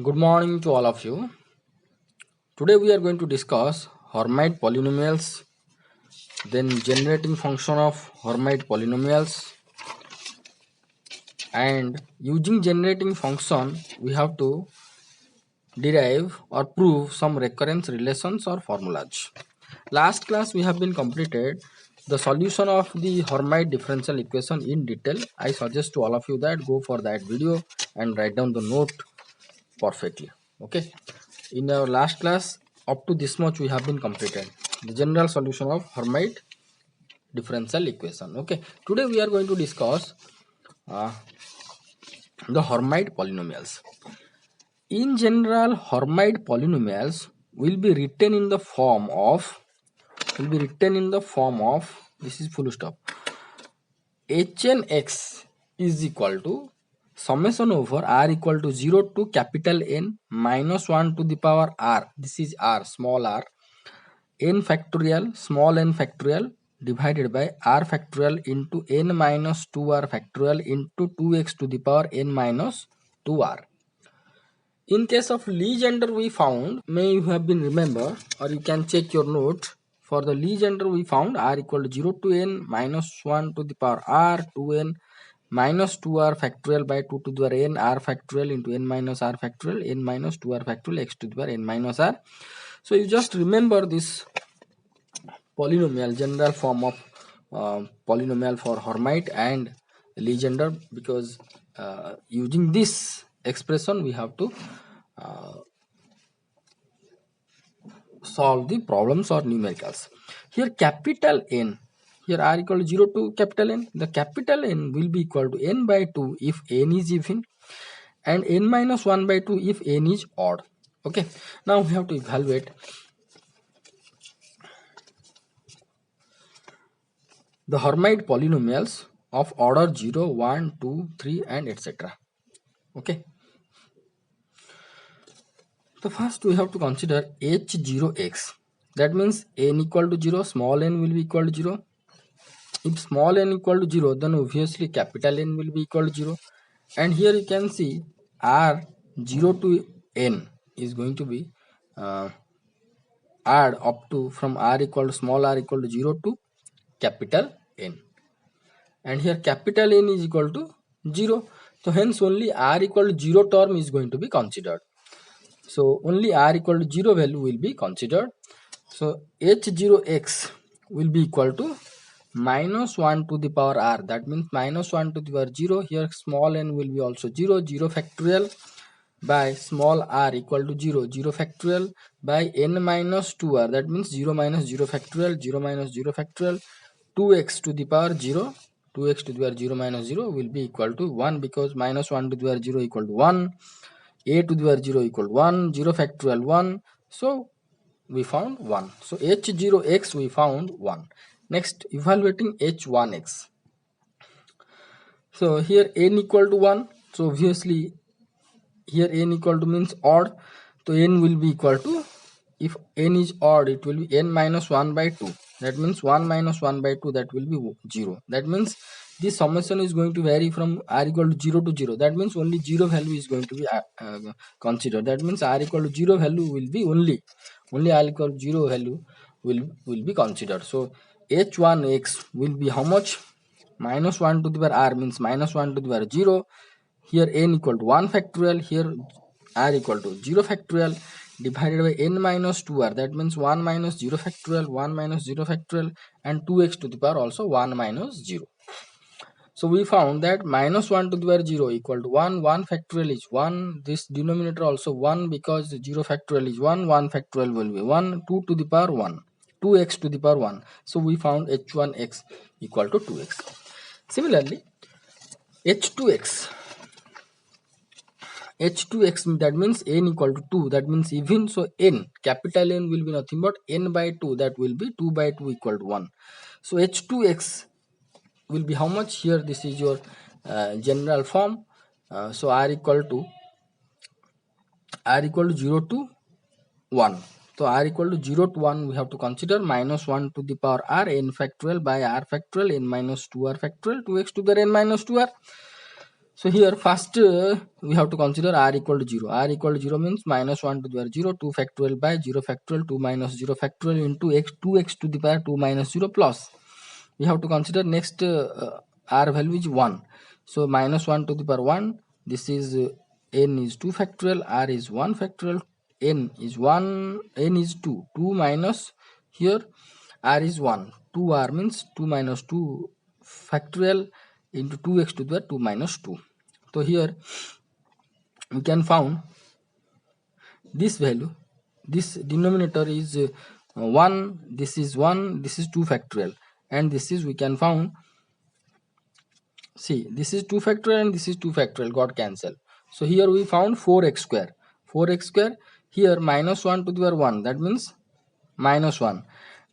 Good morning to all of you. Today we are going to discuss Hermite polynomials, then generating function of Hermite polynomials, and using generating function we have to derive or prove some recurrence relations or formulas. Last class we have been completed the solution of the Hermite differential equation in detail. I suggest to all of you that go for that video and write down the note perfectly. Okay. In our last class, up to this much we have been completed the general solution of Hermite differential equation. Okay, today we are going to discuss uh, the Hermite polynomials. In general, Hermite polynomials will be written in the form of this is full stop hn x is equal to summation over r equal to 0 to capital N minus 1 to the power r. This is r, small r, n factorial, small n factorial divided by r factorial into n minus 2r factorial into 2x to the power n minus 2r. In case of Legendre we found, may you have been remember or you can check your note. For the Legendre we found r equal to 0 to n minus 1 to the power r 2n minus 2r factorial by 2 to the power n r factorial into n minus r factorial n minus 2r factorial x to the power n minus r. So you just remember this polynomial, general form of polynomial for Hermite and Legendre, because using this expression we have to solve the problems or numericals. Here capital N, here r equal to 0 to capital N, the capital N will be equal to n by 2 if n is even and n minus 1 by 2 if n is odd. Okay, now we have to evaluate the Hermite polynomials of order 0, 1, 2, 3 and etc. Okay. So first we have to consider h0x. That means n equal to 0, small n will be equal to 0. If small n equal to 0, then obviously capital N will be equal to 0. And here you can see r 0 to n is going to be add up to from r equal to small r equal to 0 to capital N. And here capital N is equal to 0. So hence only r equal to 0 term is going to be considered. So only r equal to 0 value will be considered. So h0x will be equal to minus 1 to the power r. That means minus 1 to the power 0. Here small n will be also 0. 0 factorial by small r equal to 0. 0 factorial by n minus 2r. That means 0 minus 0 factorial. 0 minus 0 factorial. 2x to the power 0. 2x to the power 0 minus 0 will be equal to 1, because minus 1 to the power 0 equal to 1. A to the power 0 equal to 1. 0 factorial 1. So we found 1. So h0x we found 1. Next, evaluating h1x. So here n equal to 1. So obviously here n equal to means odd. So n will be equal to, if n is odd, it will be n minus 1 by 2. That means 1 minus 1 by 2, that will be 0. That means this summation is going to vary from r equal to 0 to 0. That means only 0 value is going to be considered. That means r equal to 0 value will be only r equal to 0 value will be considered. So h1x will be how much? Minus 1 to the power r means minus 1 to the power 0. Here n equal to 1 factorial. Here r equal to 0 factorial divided by n minus 2r. That means 1 minus 0 factorial, 1 minus 0 factorial, and 2x to the power also 1 minus 0. So we found that minus 1 to the power 0 equal to 1. 1 factorial is 1. This denominator also 1, because 0 factorial is 1. 1 factorial will be 1. 2 to the power 1. 2x to the power 1. So we found h1x equal to 2x. Similarly, h2x. h2x, that means n equal to 2. That means even. So n, capital N will be nothing but n by 2. That will be 2 by 2 equal to 1. So h2x will be how much? Here this is your general form. So r equal to 0 to 1. So r equal to 0 to 1 we have to consider minus 1 to the power r n factorial by r factorial n minus 2r factorial 2x to the n minus 2r. So here first we have to consider r equal to 0. R equal to 0 means minus 1 to the power 0, 2 factorial by 0 factorial, 2 minus 0 factorial into x, 2x to the power 2 minus 0 plus. We have to consider next r value is 1. So minus 1 to the power 1, this is n is 2 factorial, r is 1 factorial, n is 1, n is 2. 2 minus here r is 1. 2r means 2 minus 2 factorial into 2x to the power 2 minus 2. So here we can found this value, this denominator is 1, this is 1, this is 2 factorial, and this is we can found, see this is 2 factorial and this is 2 factorial got cancelled. So here we found 4x square, 4x square, here minus 1 to the power 1, that means minus 1,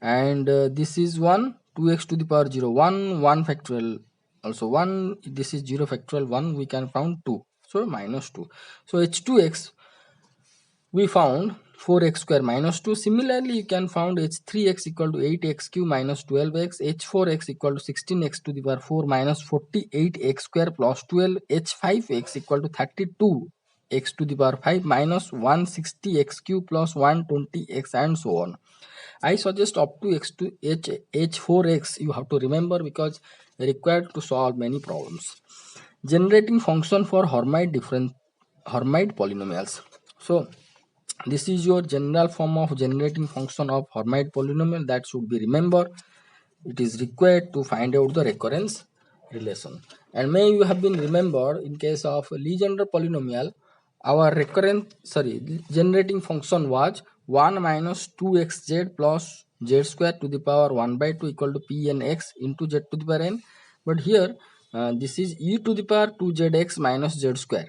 and this is 1, 2x to the power 0, 1, 1 factorial also 1, this is 0 factorial 1, we can found 2, so minus 2. So h2x we found 4x square minus 2. Similarly, you can found h3x equal to 8x cube minus 12x, h4x equal to 16x to the power 4 minus 48x square plus 12, h5x equal to 32x to the power 5 minus 160x cube plus 120x and so on. I suggest up to x to h4x you have to remember because required to solve many problems. Generating function for Hermite polynomials. So this is your general form of generating function of Hermite polynomial that should be remembered. It is required to find out the recurrence relation. And may you have been remembered in case of Legendre polynomial, our generating function was 1 minus 2xz plus z square to the power 1 by 2 equal to p n x into z to the power n. But here this is e to the power 2zx minus z square,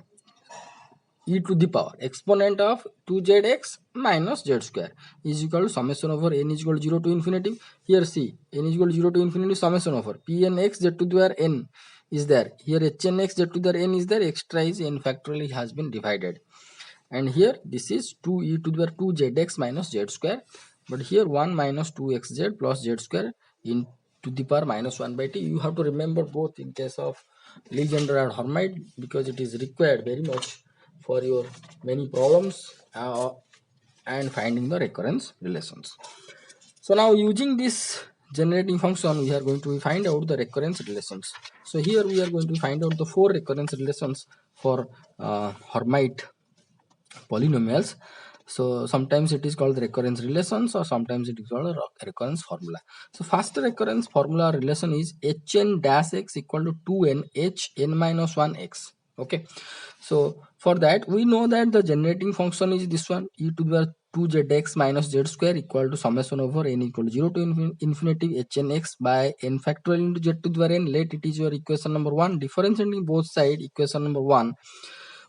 e to the power exponent of 2zx minus z square is equal to summation over n is equal to 0 to infinity. Here see, n is equal to 0 to infinity, summation over p n x z to the power n is there. Here h n x z to the power n is there, extra is n factorial has been divided. And here this is 2 e to the power 2zx minus z square. But here 1 minus 2xz plus z square in to the power minus 1 by t. You have to remember both in case of Legendre and Hermite because it is required very much for your many problems and finding the recurrence relations. So now using this generating function we are going to find out the recurrence relations. So here we are going to find out the 4 recurrence relations for Hermite polynomials. So sometimes it is called recurrence relations or sometimes it is called a recurrence formula. So first recurrence formula relation is hn dash x equal to 2n h n minus 1 x. Okay, so for that we know that the generating function is this one, e to the power 2zx minus z square equal to summation over n equal to 0 to infinity hn x by n factorial into z to the power n. Let it is your equation number 1. Differentiating both side equation number 1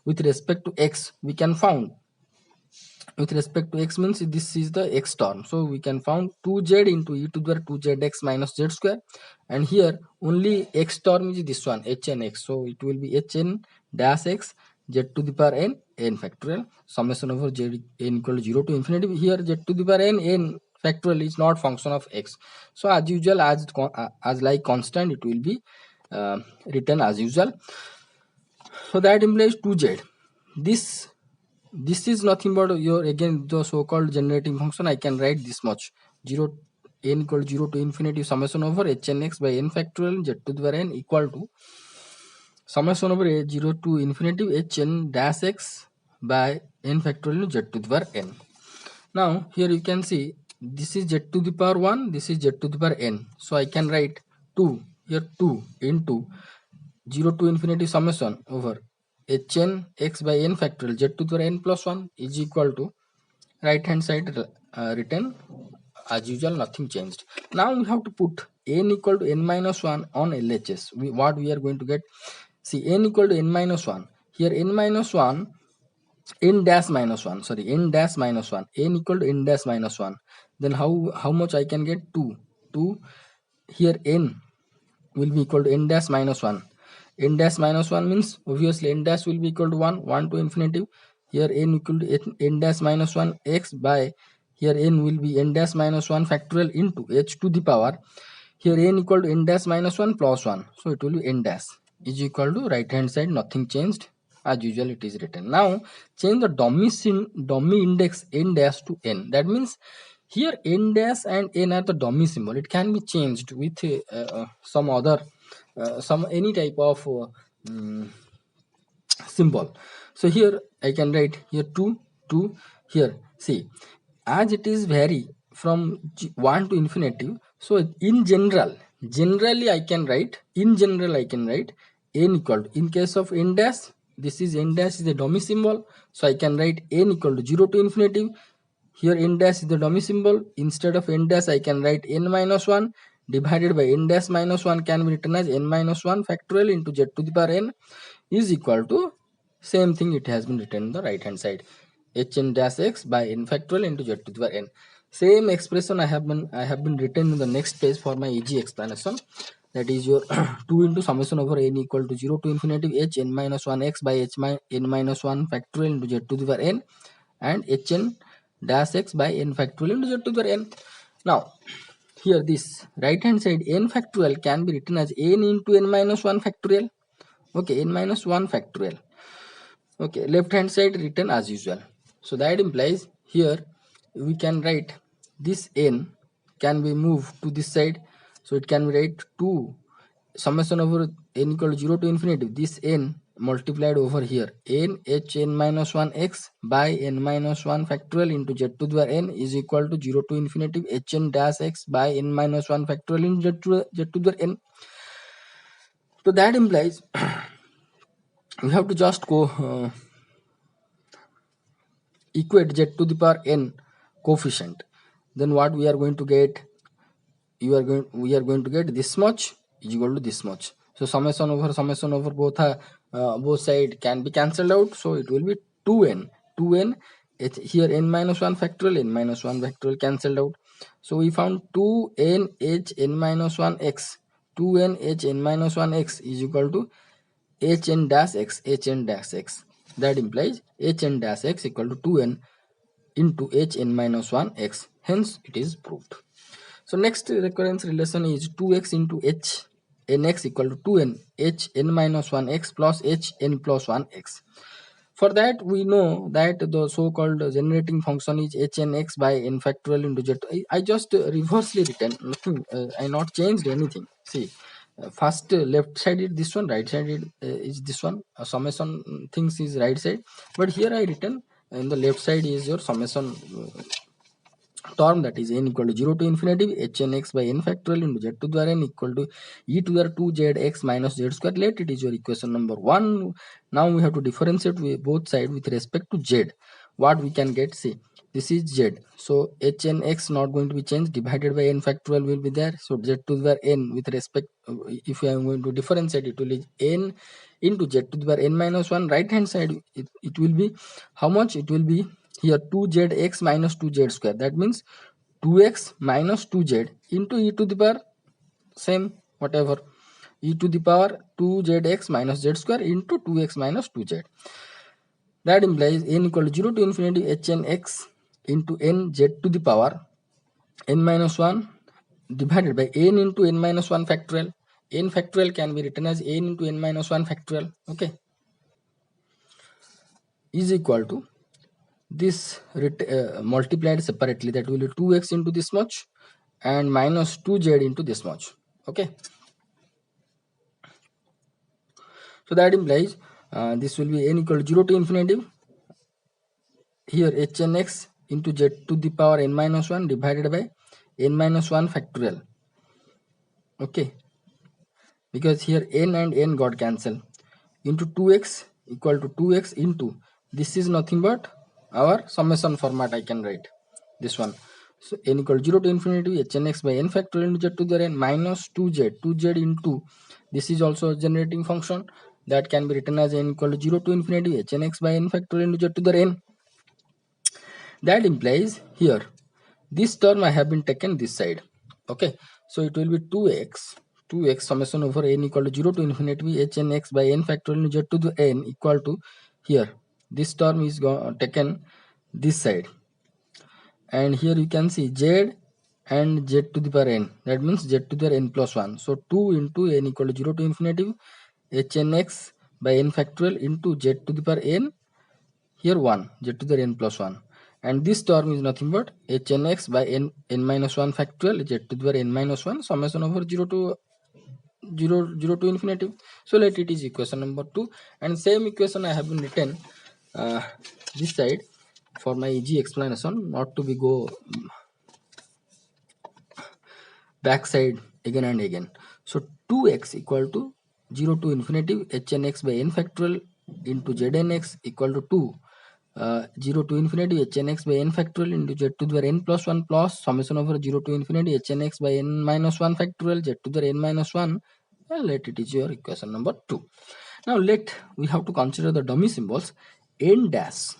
with respect to x, we can found with respect to x means this is the x term, so we can found 2z into e to the power 2zx minus z square, and here only x term is this one hn x, so it will be hn dash x z to the power n n factorial summation over z n equal to 0 to infinity. Here z to the power n factorial is not function of x, so as usual as like constant it will be written as usual. So that implies 2z. This is nothing but your again the so-called generating function. I can write this much 0 n equal to 0 to infinity summation over hn x by n factorial z to the power n equal to summation over 0 to infinity hn dash x by n factorial z to the power n. Now here you can see this is z to the power 1, this is z to the power n, so I can write 2 here 2 into 0 to infinity summation over hn x by n factorial z to the power n plus 1 is equal to right hand side written as usual, nothing changed. Now we have to put n equal to n minus 1 on LHS. What we are going to get, see n equal to n minus 1, here n minus 1 n dash minus 1, sorry n dash minus 1, n equal to n dash minus 1, then how much I can get 2 here n will be equal to n dash minus 1. N dash minus 1 means obviously n dash will be equal to 1 to infinity. Here n equal to n dash minus 1 x by here n will be n dash minus 1 factorial into h to the power. Here n equal to n dash minus 1 plus 1. So it will be n dash. is equal to right hand side nothing changed, as usual it is written. Now change the dummy index n dash to n. That means here n dash and n are the dummy symbol. It can be changed with some other some any type of symbol. So here I can write here 2 2 here. See, as it is vary from 1 to infinity, so in generally I can write, in general I can write n equal to, in case of n dash, this is n dash is a dummy symbol, so I can write n equal to 0 to infinity. Here n dash is the dummy symbol. Instead of n dash I can write n minus 1 divided by n dash minus 1 can be written as n minus 1 factorial into z to the power n is equal to, same thing it has been written on the right hand side, hn dash x by n factorial into z to the power n. Same expression I have been written in the next page for my easy explanation. That is your 2 into summation over n equal to 0 to infinity h n minus 1 x by n minus 1 factorial into z to the power n and hn dash x by n factorial into z to the power n. Now here this right hand side n factorial can be written as n into n minus 1 factorial. Okay, n minus 1 factorial. Okay, left hand side written as usual. So that implies here we can write this n can be moved to this side, so it can be write 2 summation over n equal to 0 to infinity, this n multiplied over here n h n minus 1 x by n minus 1 factorial into z to the power n is equal to 0 to infinity h n dash x by n minus 1 factorial into z to the power n. So that implies we have to just go equate z to the power n coefficient. Then what we are going to get, we are going to get this much is equal to this much. So summation over both side can be cancelled out, so it will be 2n here n minus 1 factorial cancelled out. So we found 2n h n minus 1 x 2n h n minus 1 x is equal to hn dash x. That implies hn dash x equal to 2n into hn minus 1 x. Hence it is proved. So next recurrence relation is 2x into h n x equal to 2n h n minus 1 x plus h n plus 1 x. For that we know that the so-called generating function is h n x by n factorial into z. I just reversely written, nothing, I not changed anything. See, first left side is this one, right side is this one, summation things is right side, but here I written in the left side is your summation term, that is n equal to 0 to infinity h n x by n factorial into z to the power n equal to e to the 2 z x minus z square. Let it is your equation number 1. Now we have to differentiate with both sides with respect to z. What we can get, see, this is z, so h n x not going to be changed, divided by n factorial will be there, so z to the power n with respect, if I am going to differentiate, it will be n into z to the power n minus 1. Right hand side it will be how much, it will be here 2zx minus 2z square. That means 2x minus 2z into e to the power same whatever e to the power 2zx minus z square into 2x minus 2z. That implies n equal to 0 to infinity h n x into n z to the power n minus 1 divided by n into n minus 1 factorial. N factorial can be written as n into n minus 1 factorial. Okay, is equal to this multiplied separately, that will be 2x into this much and minus 2z into this much. Okay, so that implies this will be n equal to 0 to infinity here h n x into z to the power n minus 1 divided by n minus 1 factorial. Okay, because here n and n got cancelled, into 2x equal to 2x into, this is nothing but our summation format, I can write this one. So n equal to 0 to infinity h n x by n factorial into z to the n minus 2z into, this is also a generating function, that can be written as n equal to 0 to infinity h n x by n factorial into z to the n. That implies here this term I have been taken this side. Okay, so it will be 2x summation over n equal to 0 to infinity h n x by n factorial into z to the n equal to, here this term is taken this side, and here you can see z and z to the power n, that means z to the n plus 1. So 2 into n equal to 0 to infinity hn(x) by n factorial into z to the power n, here 1, z to the n plus 1, and this term is nothing but hn(x) by n minus 1 factorial z to the power n minus 1 summation over 0 to infinity. So let it is equation number 2, and same equation I have been written this side for my easy explanation, not to be go back side again and again. So 2x equal to 0 to infinity hn(x) by n factorial into zn(x) equal to 2 0 to infinity hn(x) by n factorial into z to the power n plus 1 plus summation over 0 to infinity hn(x) by n minus 1 factorial z to the power n minus 1, and let it is your equation number 2. Now we have to consider the dummy symbols. N dash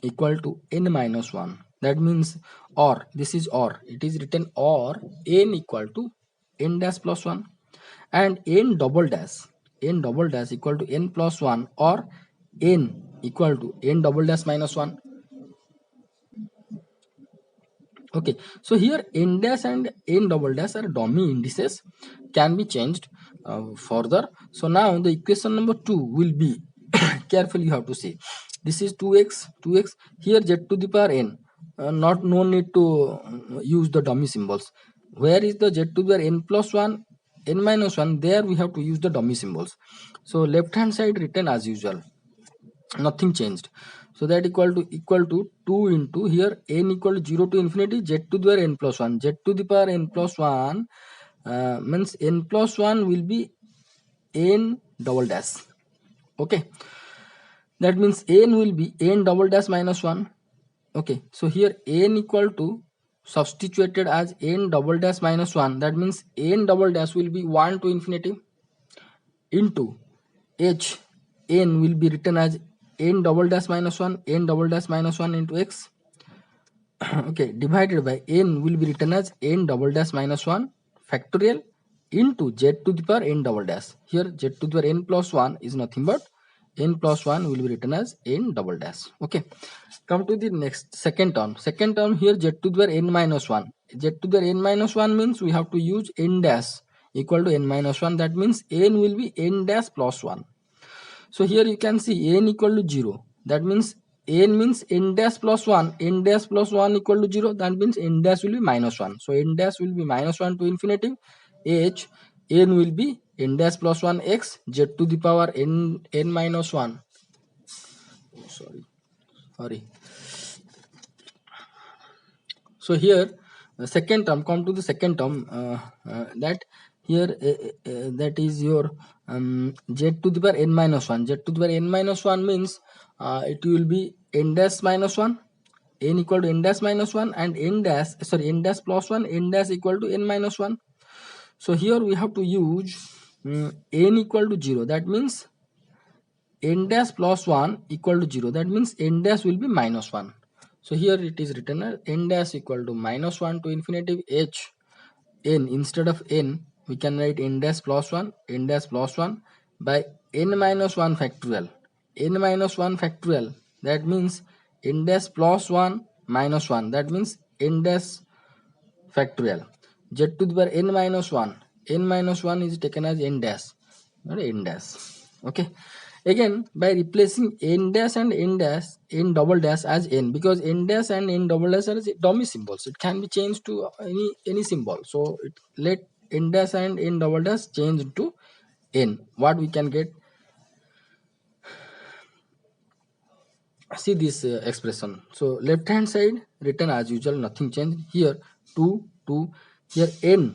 equal to n minus 1, that means or, this is or, it is written or n equal to n dash plus 1, and n double dash equal to n plus 1 or n equal to n double dash minus 1. Okay, so here n dash and n double dash are dummy indices, can be changed further. So now the equation number 2 will be carefully you have to see, this is 2x here z to the power n, no need to use the dummy symbols. Where is the z to the power n plus 1 n minus 1, there we have to use the dummy symbols. So left hand side written as usual, nothing changed. So that equal to 2 into here n equal to 0 to infinity z to the power n plus 1, z to the power n plus 1 means n plus 1 will be n double dash. Okay, that means n will be n double dash minus 1. Okay, so here n equal to substituted as n double dash minus 1, that means n double dash will be 1 to infinity into h, n will be written as n double dash minus 1, n double dash minus 1 into x. Okay, divided by n will be written as n double dash minus 1 factorial into z to the power n double dash. Here z to the power n plus 1 is nothing but n plus 1 will be written as n double dash. Okay, come to the next second term. Second term here z to the power n minus 1. Z to the power n minus 1 means we have to use n dash equal to n minus 1, that means n will be n dash plus 1. So here you can see n equal to 0, that means n means n dash plus 1, n dash plus 1 equal to 0, that means n dash will be minus 1. So n dash will be minus 1 to infinity h, n will be n dash plus 1 x, z to the power n minus 1. Sorry. So here second term, come to the second term, that here that is your z to the power n minus 1. Z to the power n minus 1 means it will be n dash minus 1, n equal to n dash minus 1, and n dash plus 1, n dash equal to n minus 1. So here we have to use n equal to 0, that means n dash plus 1 equal to 0, that means n dash will be minus 1. So here it is written as n dash equal to minus 1 to infinity h, n instead of n we can write n dash plus 1, n dash plus 1 by n minus 1 factorial, n minus 1 factorial, that means n dash plus 1 minus 1, that means n dash factorial, z to the power n minus 1, n minus 1 is taken as n dash, not n dash. Okay, again by replacing n dash and n double dash as n, because n dash and n double dash are dummy symbols, it can be changed to any symbol. So let n dash and n double dash change to n. What we can get, see this expression. So left hand side written as usual, nothing changed. Here 2 here n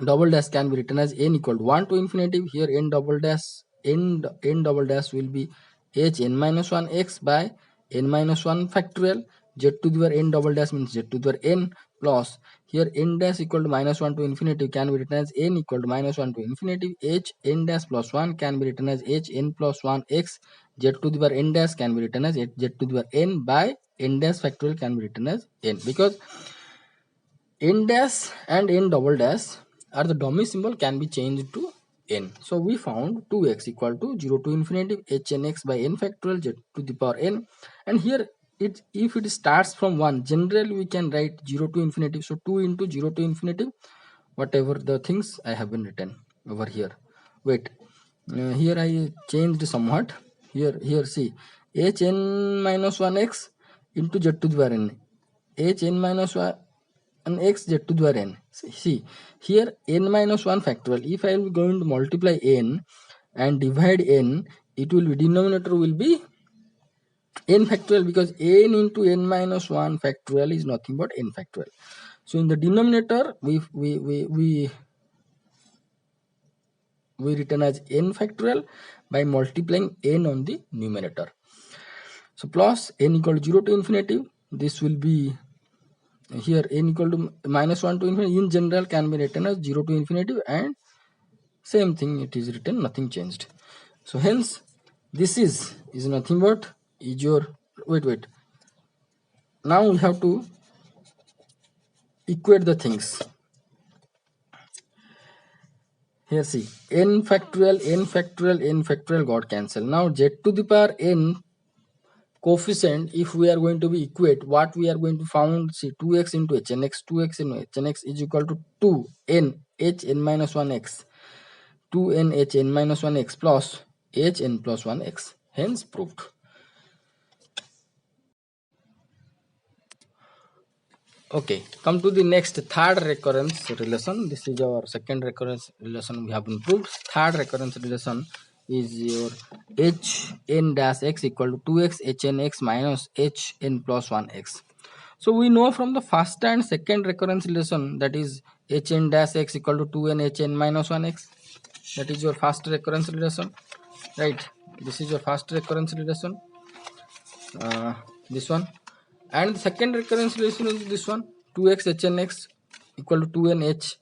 double dash can be written as n equal to 1 to infinity. Here n double dash will be h n minus 1 x by n minus 1 factorial, z to the power n double dash means z to the power n plus, here n dash equal to minus 1 to infinity can be written as n equal to minus 1 to infinity, h n dash plus 1 can be written as h n plus 1 x, z to the power n dash can be written as z to the power n by n dash factorial can be written as n, because n dash and n double dash are the dummy symbol, can be changed to n. So we found 2x equal to 0 to infinity h n x by n factorial z to the power n, and here if it starts from 1, generally we can write 0 to infinity. So 2 into 0 to infinity, whatever the things I have been written over here. Wait, here I changed somewhat. Here see, h n minus 1 x into z to the power n, h n minus 1 x z to the power n. See here n minus 1 factorial. If I am going to multiply n and divide n, it will be, denominator will be n factorial, because n into n minus 1 factorial is nothing but n factorial. So in the denominator we written as n factorial by multiplying n on the numerator. So plus n equal to 0 to infinity, this will be here n equal to minus 1 to infinity in general can be written as 0 to infinity, and same thing it is written, nothing changed. So hence this is nothing but is your wait. Now we have to equate the things. Here see, n factorial got cancelled. Now z to the power n coefficient, if we are going to be equate, what we are going to found, see 2x into hnx, 2x into hnx is equal to 2n hn minus 1x, 2n hn minus 1x plus hn plus 1x, hence proved. Okay, come to the next, third recurrence relation. This is our second recurrence relation we have been proved. Third recurrence relation is your hn dash x equal to 2x hn x minus hn plus 1x. So we know from the first and second recurrence relation, that is hn dash x equal to 2n hn minus 1x. That is your first recurrence relation, right? This is your first recurrence relation, this one. And the second recurrence relation is this one, 2x hn x equal to 2n h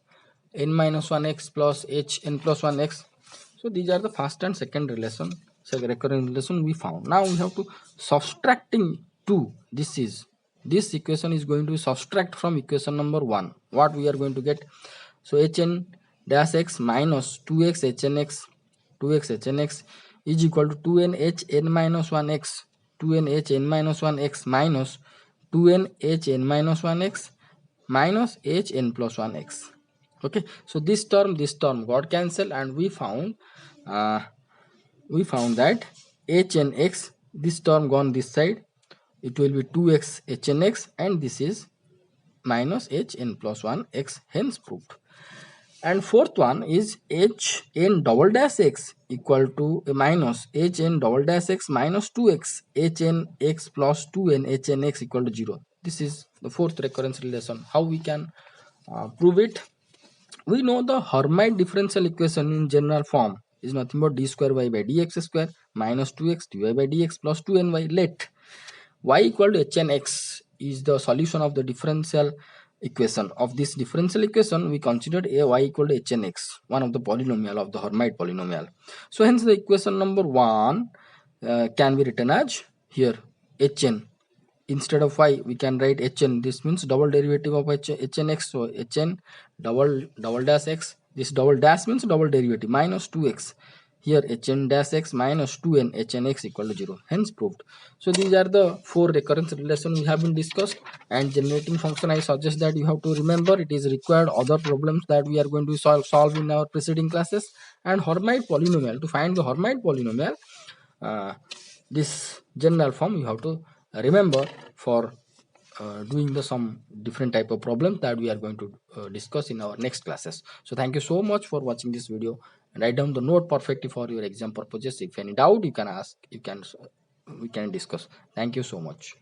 n minus 1x plus h n plus 1x. So these are the first and second relation, recurrent relation we found. Now we have to subtracting 2. This equation is going to subtract from equation number 1. What we are going to get? So hn dash x minus 2x hn x, 2x hn x is equal to 2n h n minus 1x, 2n h n minus 1x minus 2n h n minus 1x minus h n plus 1x. Okay, so this term got cancelled, and we found that h n x, this term gone this side, it will be 2x h n x, and this is minus h n plus 1x, hence proved. And fourth one is h n double dash x equal to minus h n double dash x minus 2x h n x plus 2n h n x equal to 0. This is the fourth recurrence relation. How we can prove it? We know the Hermite differential equation in general form is nothing but d square y by dx square minus 2x dy by dx plus 2ny. Let y equal to h n x is the solution of the differential equation. Of this differential equation, we considered a y equal to h n x, one of the polynomial of the Hermite polynomial. So hence the equation number 1 can be written as here h n. Instead of y, we can write h n. This means double derivative of h n x. So h n double dash x. This double dash means double derivative minus 2x. Here h n dash x minus 2n h n x equal to 0. Hence proved. So these are the 4 recurrence relations we have been discussed. And generating function, I suggest that you have to remember, it is required other problems that we are going to solve in our preceding classes. And Hermite polynomial, to find the Hermite polynomial, this general form you have to remember for doing the some different type of problems that we are going to discuss in our next classes. So thank you so much for watching this video, and write down the note perfectly for your exam purposes. If any doubt, you can ask, we can discuss. Thank you so much.